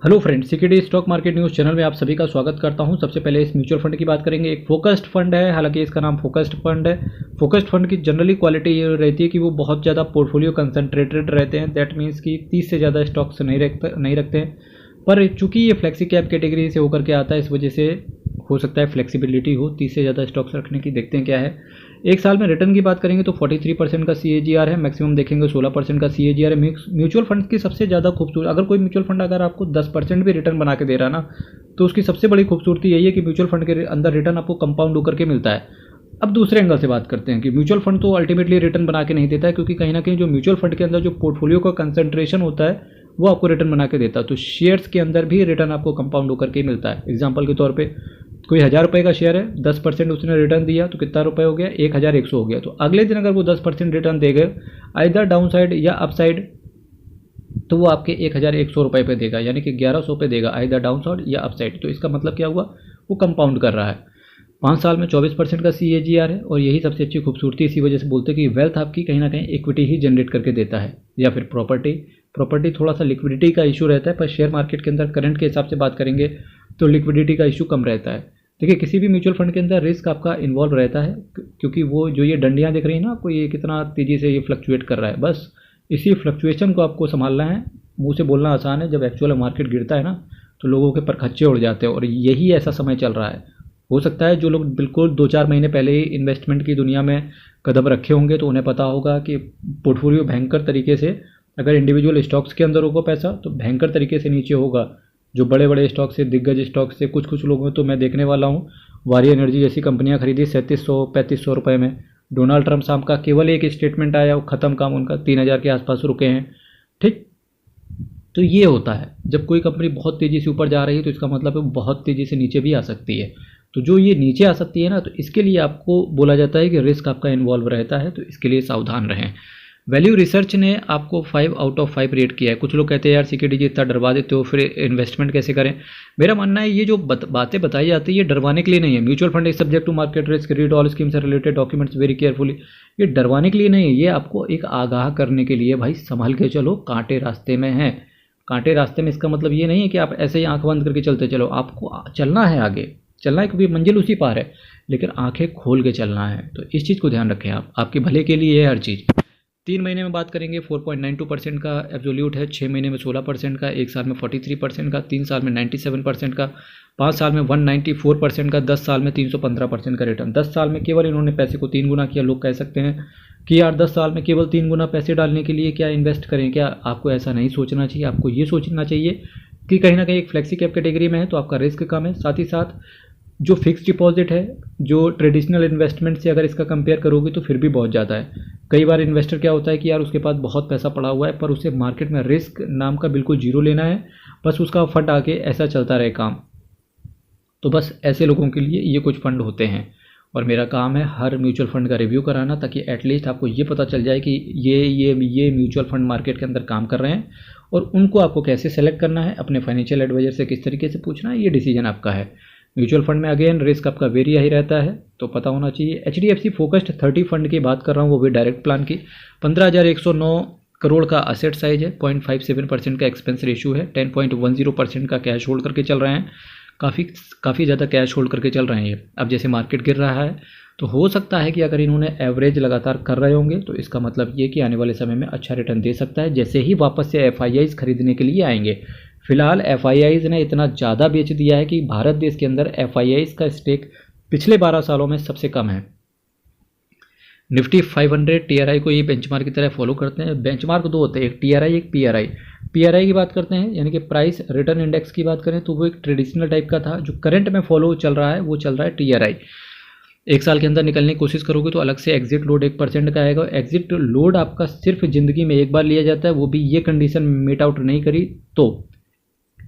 Hello friends, security stock market news channel में आप सभी का स्वागत करता हूं। सबसे पहले इस म्यूचुअल फंड की बात करेंगे। एक फोकस्ड फंड है, हालांकि इसका नाम फोकस्ड फंड है। फोकस्ड फंड की जनरली क्वालिटी ये रहती है कि वो बहुत ज़्यादा पोर्टफोलियो कंसंट्रेटेड रहते हैं। दैट मीन्स कि 30 से ज़्यादा स्टॉक्स नहीं रखते हैं। पर चूंकि ये फ्लेक्सी कैप कैटेगरी से होकर के आता है, इस वजह से हो सकता है फ्लेक्सिबिलिटी हो 30 से ज़्यादा स्टॉक्स रखने की। देखते हैं क्या है। एक साल में रिटर्न की बात करेंगे तो 43% का CAGR है। मैक्सिमम देखेंगे 16% का CAGR है। म्यूचुअल फंड की सबसे ज़्यादा खूबसूरत, अगर कोई म्यूचुअल फंड अगर आपको 10% भी रिटर्न बना के दे रहा है ना, तो उसकी सबसे बड़ी खूबसूरती यही है कि म्यूचुअल फंड के अंदर रिटर्न आपको कंपाउंड होकर के मिलता है। अब दूसरे एंगल से बात करते हैं कि म्यूचुअल फंड तो अल्टीमेटली रिटर्न बना के नहीं देता है, क्योंकि कहीं ना कहीं जो म्यूचुअल फंड के अंदर जो पोर्टफोलियो का कंसंट्रेशन होता है वो आपको रिटर्न बना के देता है। तो शेयर्स के अंदर भी रिटर्न आपको कंपाउंड होकर के मिलता है। एग्जाम्पल के तौर पर कोई 1000 रुपये का शेयर है, 10% उसने रिटर्न दिया तो कितना रुपये हो गया, 1100 हो गया। तो अगले दिन अगर वो 10% रिटर्न दे गए आइदर डाउन साइड या अप साइड, तो वो आपके 1100 रुपये पे देगा, यानी कि 1100 पे देगा आइदर डाउन साइड या अप साइड। तो इसका मतलब क्या हुआ, वो कंपाउंड कर रहा है। 5 साल में 24% का CAGR है। और यही सबसे अच्छी खूबसूरती, इसी वजह से बोलते हैं कि वेल्थ आपकी कहीं ना कहीं इक्विटी ही जनरेट करके देता है, या फिर प्रॉपर्टी थोड़ा सा लिक्विडिटी का इशू रहता है। पर शेयर मार्केट के अंदर करंट के हिसाब से बात करेंगे तो लिक्विडिटी का इशू कम रहता है। देखिए, किसी भी म्यूचुअल फंड के अंदर रिस्क आपका इन्वॉल्व रहता है, क्योंकि वो जो ये डंडियाँ दिख रही हैं ना आपको, ये कितना तेज़ी से ये फ्लक्चुएट कर रहा है। बस इसी फ्लक्चुएशन को आपको संभालना है। मुंह से बोलना आसान है, जब एक्चुअल मार्केट गिरता है ना तो लोगों के परखच्चे उड़ जाते हैं। और यही ऐसा समय चल रहा है। हो सकता है जो लोग बिल्कुल 2-4 महीने पहले ही इन्वेस्टमेंट की दुनिया में कदम रखे होंगे तो उन्हें पता होगा कि पोर्टफोलियो भयंकर तरीके से, अगर इंडिविजुअल स्टॉक्स के अंदर होगा पैसा तो भयंकर तरीके से नीचे होगा। जो बड़े बड़े स्टॉक से, दिग्गज स्टॉक से कुछ लोगों तो मैं देखने वाला हूँ, वारी एनर्जी जैसी कंपनियां खरीदी 3700-3500 रुपये में। डोनाल्ड ट्रंप साहब का केवल एक स्टेटमेंट आया, वो ख़त्म काम उनका, 3000 के आसपास रुके हैं। ठीक, तो ये होता है जब कोई कंपनी बहुत तेज़ी से ऊपर जा रही है तो इसका मतलब है बहुत तेज़ी से नीचे भी आ सकती है। तो जो ये नीचे आ सकती है ना, तो इसके लिए आपको बोला जाता है कि रिस्क आपका इन्वॉल्व रहता है, तो इसके लिए सावधान रहें। वैल्यू रिसर्च ने आपको 5 आउट ऑफ 5 रेट किया है। कुछ लोग कहते हैं यार सिक्योरिटी जितना डरवा देते हो फिर इन्वेस्टमेंट कैसे करें। मेरा मानना है ये जो बातें बताई जाती है ये डरवाने के लिए नहीं है। Mutual fund is subject to market risk, read all scheme से रिलेटेड डॉक्यूमेंट्स वेरी केयरफुली। ये डरवाने के लिए नहीं है, ये आपको एक आगाह करने के लिए, भाई संभल के चलो, कांटे रास्ते में हैं। कांटे रास्ते में इसका मतलब ये नहीं है कि आप ऐसे ही आंख बंद करके चलते चलो। आपको चलना है, आगे चलना है, क्योंकि मंजिल उसी पार है, लेकिन आंखें खोल के चलना है। तो इस चीज़ को ध्यान रखें आप, आपके भले के लिए है हर चीज़। 3 महीने में बात करेंगे 4.92% का एब्सोल्यूट है, 6 महीने में 16% का, 1 साल में 43% का, 3 साल में 97% का, 5 साल में 194% का, 10 साल में 315% का रिटर्न। 10 साल में केवल इन्होंने पैसे को 3 गुना किया। लोग कह सकते हैं कि यार 10 साल में केवल 3 गुना पैसे डालने के लिए क्या इन्वेस्ट करें। क्या आपको ऐसा नहीं सोचना चाहिए। आपको ये सोचना चाहिए कि कहीं ना कहीं एक फ्लेक्सी कैप कैटेगरी में है तो आपका रिस्क कम है। साथ ही साथ जो फिक्स डिपॉजिट है, जो ट्रेडिशनल इन्वेस्टमेंट से अगर इसका कंपेयर करोगे तो फिर भी बहुत ज़्यादा है। कई बार इन्वेस्टर क्या होता है कि यार उसके पास बहुत पैसा पड़ा हुआ है, पर उसे मार्केट में रिस्क नाम का बिल्कुल जीरो लेना है, बस उसका फंड आके ऐसा चलता रहे काम। तो बस ऐसे लोगों के लिए ये कुछ फंड होते हैं। और मेरा काम है हर म्यूचुअल फंड का रिव्यू कराना, ताकि एटलीस्ट आपको ये पता चल जाए कि ये म्यूचुअल फंड मार्केट के अंदर काम कर रहे हैं, और उनको आपको कैसे सेलेक्ट करना है, अपने फाइनेंशियल एडवाइजर से किस तरीके से पूछना है, ये डिसीजन आपका है। म्यूचुअल फंड में अगेन रिस्क आपका वेरी हाई रहता है, तो पता होना चाहिए। HDFC फोकस्ड 30 फंड की बात कर रहा हूँ, वो भी डायरेक्ट प्लान की। 15,109 करोड़ का असेट साइज है, 0.57% का एक्सपेंस रेशियो है, 10.10% का कैश होल्ड करके चल रहे हैं। काफ़ी ज़्यादा कैश होल्ड करके चल रहे हैं ये। अब जैसे मार्केट गिर रहा है तो हो सकता है कि अगर इन्होंने एवरेज लगातार कर रहे होंगे तो इसका मतलब ये कि आने वाले समय में अच्छा रिटर्न दे सकता है, जैसे ही वापस से FIIs खरीदने के लिए आएंगे। फिलहाल FIIs ने इतना ज़्यादा बेच दिया है कि भारत देश के अंदर FIIs का स्टेक पिछले 12 सालों में सबसे कम है। निफ्टी 500 TRI को ये बेंचमार्क की तरह फॉलो करते हैं। बेंचमार्क 2 होते हैं, एक TRI एक PRI। PRI की बात करते हैं, यानी कि प्राइस रिटर्न इंडेक्स की बात करें तो वो एक ट्रेडिशनल टाइप का था। जो करंट में फॉलो चल रहा है वो चल रहा है TRI। 1 साल के अंदर निकलने की कोशिश करोगे तो अलग से एग्जिट लोड 1% का आएगा। एग्जिट लोड आपका सिर्फ ज़िंदगी में एक बार लिया जाता है, वो भी ये कंडीशन मीट आउट नहीं करी तो।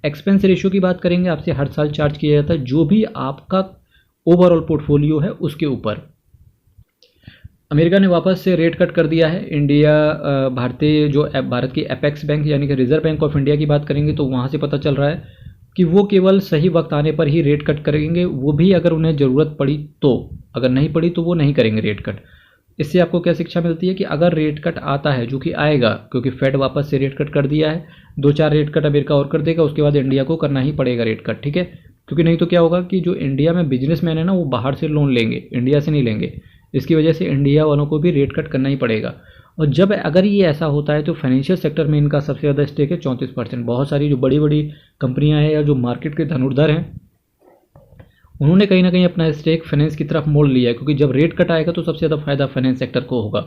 एक्सपेंस रेशियो की बात करेंगे, आपसे हर साल चार्ज किया जाता है जो भी आपका ओवरऑल पोर्टफोलियो है उसके ऊपर। अमेरिका ने वापस से रेट कट कर दिया है। इंडिया भारत की एपेक्स बैंक यानी कि रिजर्व बैंक ऑफ इंडिया की बात करेंगे तो वहाँ से पता चल रहा है कि वो केवल सही वक्त आने पर ही रेट कट करेंगे, वो भी अगर उन्हें ज़रूरत पड़ी तो। अगर नहीं पड़ी तो वो नहीं करेंगे रेट कट। इससे आपको क्या शिक्षा मिलती है कि अगर रेट कट आता है, जो कि आएगा क्योंकि फेड वापस से रेट कट कर दिया है, 2-4 रेट कट अमेरिका और कर देगा, उसके बाद इंडिया को करना ही पड़ेगा रेट कट, ठीक है। क्योंकि नहीं तो क्या होगा कि जो इंडिया में बिजनेसमैन है ना, वो बाहर से लोन लेंगे, इंडिया से नहीं लेंगे। इसकी वजह से इंडिया वालों को भी रेट कट करना ही पड़ेगा। और जब अगर ये ऐसा होता है तो फाइनेंशियल सेक्टर में इनका सबसे ज़्यादा स्टेक है 34%। बहुत सारी जो बड़ी बड़ी कंपनियां हैं या जो मार्केट के धनुर्धर हैं, उन्होंने कहीं ना कहीं अपना स्टेक फाइनेंस की तरफ मोड़ लिया है, क्योंकि जब रेट कट आएगा तो सबसे ज़्यादा फायदा फाइनेंस सेक्टर को होगा।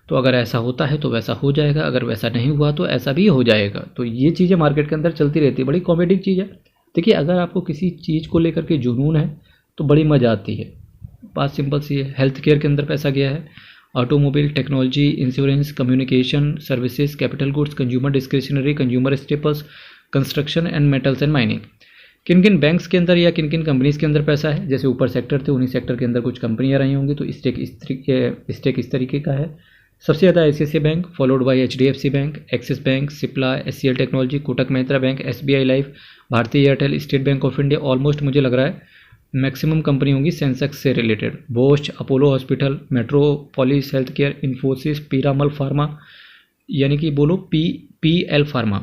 तो अगर ऐसा होता है तो वैसा हो जाएगा, अगर वैसा नहीं हुआ तो ऐसा भी हो जाएगा। तो ये चीज़ें मार्केट के अंदर चलती रहती है, बड़ी कॉमेडी चीज़ है। देखिए, अगर आपको किसी चीज़ को लेकर के जुनून है तो बड़ी मज़ा आती है। बात सिंपल सी है। हेल्थ केयर के अंदर पैसा गया है, automobile, technology, insurance, communication services, capital goods, consumer discretionary, consumer staples, construction and metals and mining. किन किन बैंक्स के अंदर या किन किन कंपनीज़ के अंदर पैसा है, जैसे ऊपर सेक्टर थे, उन्हीं सेक्टर के अंदर कुछ कंपनियां रही होंगी, तो स्टेक इस तरीके का है। सबसे ज़्यादा ICICI bank, followed by HDFC bank, Axis bank, Cipla, SCL technology, Kotak Mahindra bank, SBI life, Bharti Airtel, state bank of India. Almost मुझे लग रहा है मैक्सिमम कंपनी होंगी सेंसेक्स से related. Bosch, Apollo hospital, Metropolis health care, Infosys, Piramal pharma, यानी कि बोलो PL pharma,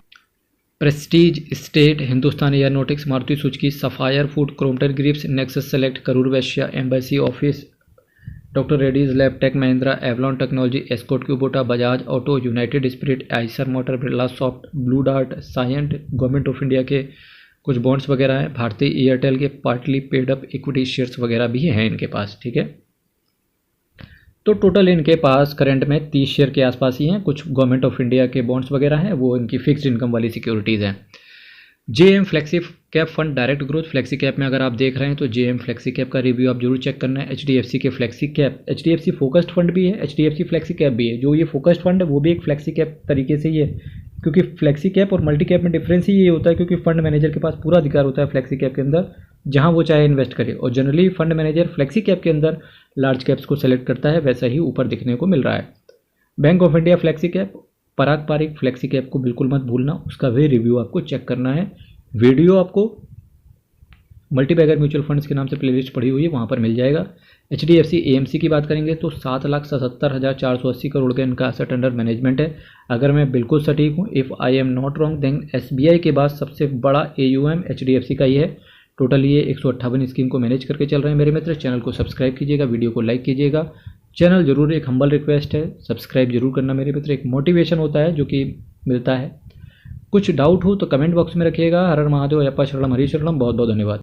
Prestige state, Hindustan aeronautics, Maruti Suzuki, Sapphire food, Crompton Greaves, Nexus select, Karur Vysya, Embassy office, doctor Reddy's lab, take Mahindra, Avalon technology, Escort Kubota, Bajaj auto, united spirit, Eicher motor, Birla soft, blue dart, Cyient, government of India के कुछ bonds वगैरह हैं, Bharti Airtel के partly paid up equity shares वगैरह भी हैं इनके पास, ठीक है। तो टोटल इनके पास करंट में 30 शेयर के आसपास ही हैं। कुछ गवर्नमेंट ऑफ इंडिया के बॉन्ड्स वगैरह हैं, वो इनकी फिक्स्ड इनकम वाली सिक्योरिटीज़ हैं। JM flexi cap fund direct growth, flexi cap में अगर आप देख रहे हैं तो JM फ्लेक्सी कैप का रिव्यू आप जरूर चेक करना है। HDFC के flexi cap, HDFC focused fund भी है, HDFC फ्लेक्सी कैप भी है। जो ये फोकस्ड फंड है वो भी एक फ्लेक्सी कैप तरीके से ही है, क्योंकि फ्लेक्सी कैप और मल्टी कैप में डिफरेंस ही ये होता है, क्योंकि फंड मैनेजर के पास पूरा अधिकार होता है फ्लेक्सी कैप के अंदर, जहां वो चाहे इन्वेस्ट करे। और generally fund manager flexi cap के अंदर लार्ज कैप्स को सेलेक्ट करता है, वैसा ही ऊपर दिखने को मिल रहा है। Bank of India flexi cap, पारंपरिक फ्लेक्सी कैप को बिल्कुल मत भूलना, उसका भी रिव्यू आपको चेक करना है। वीडियो आपको मल्टीबैगर म्यूचुअल फंड्स के नाम से प्लेलिस्ट पड़ी हुई है, वहाँ पर मिल जाएगा। HDFC AMC की बात करेंगे तो 7,77,480 करोड़ का इनका एसेट अंडर मैनेजमेंट है। अगर मैं बिल्कुल सटीक हूँ, if I am not wrong, then SBI के बाद सबसे बड़ा AUM HDFC का ही है। टोटल ये 158 स्कीम को मैनेज करके चल रहे हैं मेरे मित्र। चैनल को सब्सक्राइब कीजिएगा, वीडियो को लाइक कीजिएगा। चैनल जरूर, एक हम्बल रिक्वेस्ट है, सब्सक्राइब जरूर करना मेरे मित्र, एक मोटिवेशन होता है जो कि मिलता है। कुछ डाउट हो तो कमेंट बॉक्स में रखिएगा। हर हर महादेव, अप्पा शरणम, हरी शरणम। बहुत बहुत धन्यवाद।